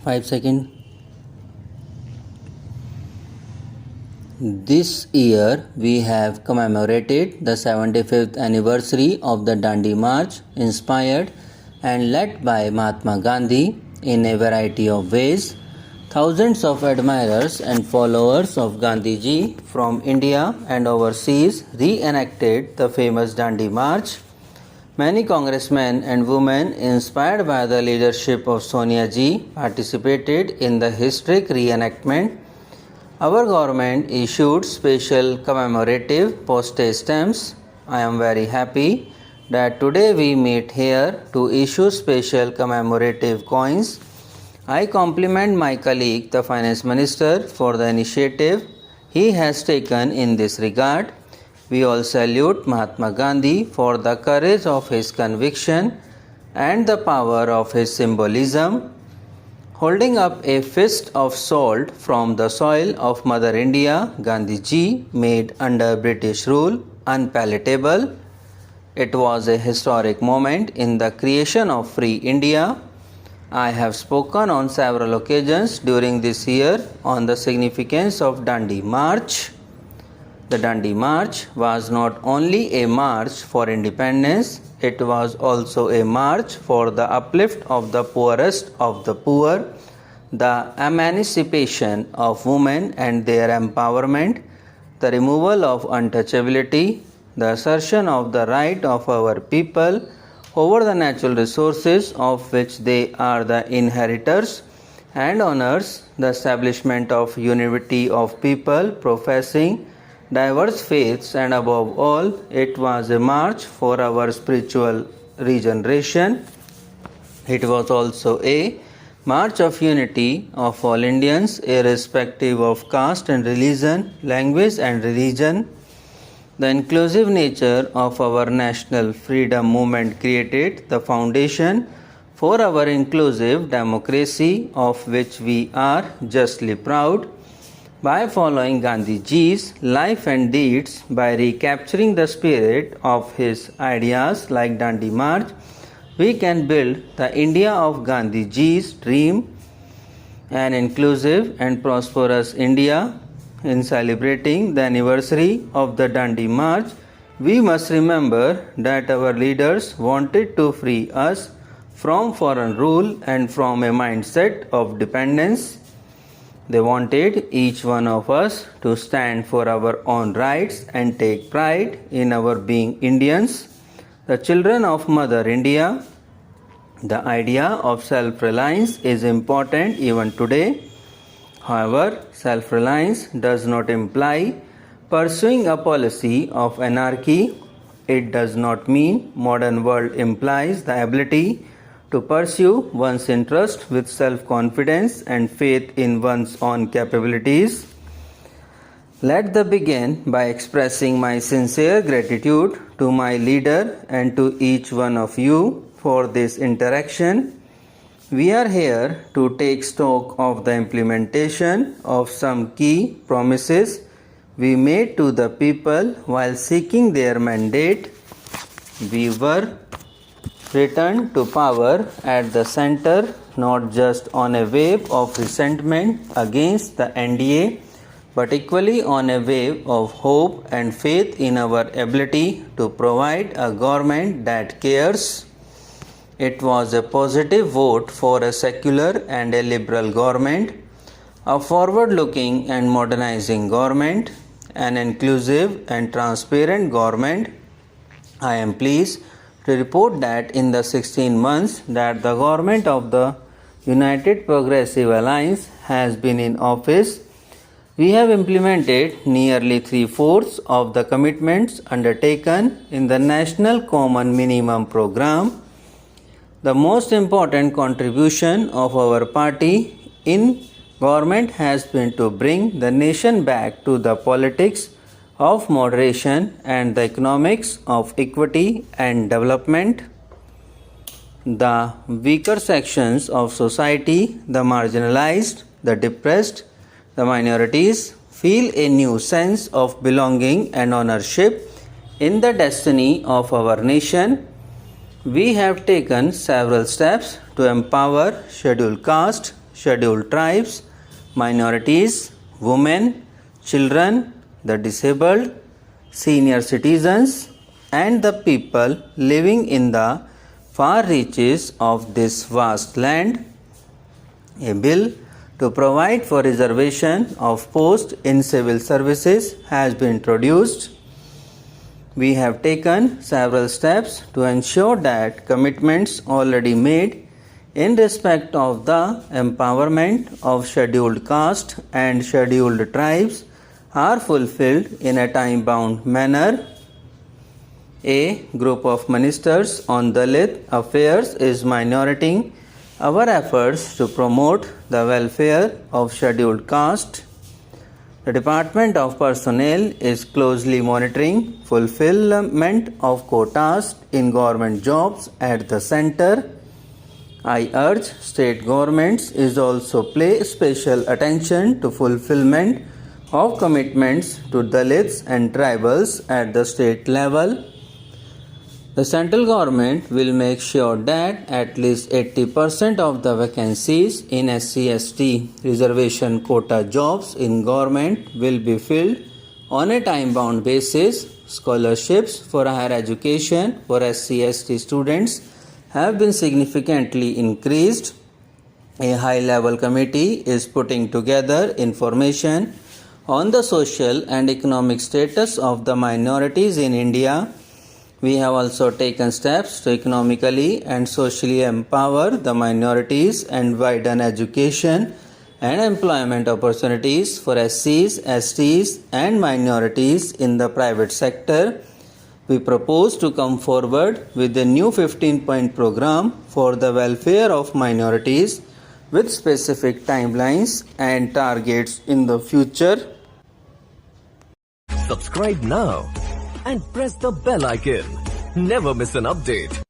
5 seconds. This year we have commemorated the 75th anniversary of the Dandi March, inspired and led by Mahatma Gandhi in a variety of ways. Thousands of admirers and followers of Gandhiji from India and overseas reenacted the famous Dandi March. Many congressmen and women inspired by the leadership of Sonia Ji participated in the historic reenactment. Our government issued special commemorative postage stamps. I am very happy that today we meet here to issue special commemorative coins. I compliment my colleague, the Finance Minister, for the initiative he has taken in this regard. We all salute Mahatma Gandhi for the courage of his conviction and the power of his symbolism. Holding up a fist of salt from the soil of Mother India, Gandhiji made under British rule unpalatable. It was a historic moment in the creation of free India. I have spoken on several occasions during this year on the significance of Dandi March. The Dandi March was not only a march for independence, it was also a march for the uplift of the poorest of the poor, the emancipation of women and their empowerment, the removal of untouchability, the assertion of the right of our people over the natural resources of which they are the inheritors and owners, the establishment of unity of people professing diverse faiths, and above all, it was a march for our spiritual regeneration. It was also a march of unity of all Indians, irrespective of caste and religion, language and religion. The inclusive nature of our national freedom movement created the foundation for our inclusive democracy, of which we are justly proud. By following Gandhiji's life and deeds, by recapturing the spirit of his ideas like Dandi March, we can build the India of Gandhiji's dream, an inclusive and prosperous India. In celebrating the anniversary of the Dandi March, we must remember that our leaders wanted to free us from foreign rule and from a mindset of dependence. They wanted each one of us to stand for our own rights and take pride in our being Indians, the children of Mother India. The idea of self-reliance is important even today. However, self-reliance does not imply pursuing a policy of anarchy. It does not mean modern world implies the ability to pursue one's interest with self-confidence and faith in one's own capabilities. Let me begin by expressing my sincere gratitude to my leader and to each one of you for this interaction. We are here to take stock of the implementation of some key promises we made to the people while seeking their mandate. We were returned to power at the center not just on a wave of resentment against the NDA, but equally on a wave of hope and faith in our ability to provide a government that cares. It was a positive vote for a secular and a liberal government, a forward-looking and modernizing government, an inclusive and transparent government. I am pleased to report that in the 16 months that the government of the United Progressive Alliance has been in office, we have implemented nearly 3/4 of the commitments undertaken in the National Common Minimum Program. The most important contribution of our party in government has been to bring the nation back to the politics of moderation and the economics of equity and development. The weaker sections of society, the marginalized, the depressed, the minorities, feel a new sense of belonging and ownership in the destiny of our nation. We have taken several steps to empower scheduled caste, scheduled tribes, minorities, women, children, the disabled, senior citizens, and the people living in the far reaches of this vast land. A bill to provide for reservation of posts in civil services has been introduced. We have taken several steps to ensure that commitments already made in respect of the empowerment of scheduled caste and scheduled tribes are fulfilled in a time-bound manner. A group of ministers on Dalit affairs is monitoring our efforts to promote the welfare of scheduled caste. The Department of Personnel is closely monitoring fulfillment of quotas in government jobs at the center. I urge state governments is also pay special attention to fulfillment of commitments to Dalits and tribals at the state level. The central government will make sure that at least 80% of the vacancies in SC/ST reservation quota jobs in government will be filled on a time-bound basis. Scholarships for higher education for SC/ST students have been significantly increased. A high-level committee is putting together information on the social and economic status of the minorities in India. We have also taken steps to economically and socially empower the minorities and widen education and employment opportunities for SCs, STs, and minorities in the private sector. We propose to come forward with a new 15-point program for the welfare of minorities with specific timelines and targets in the future. Subscribe now and press the bell icon. Never miss an update.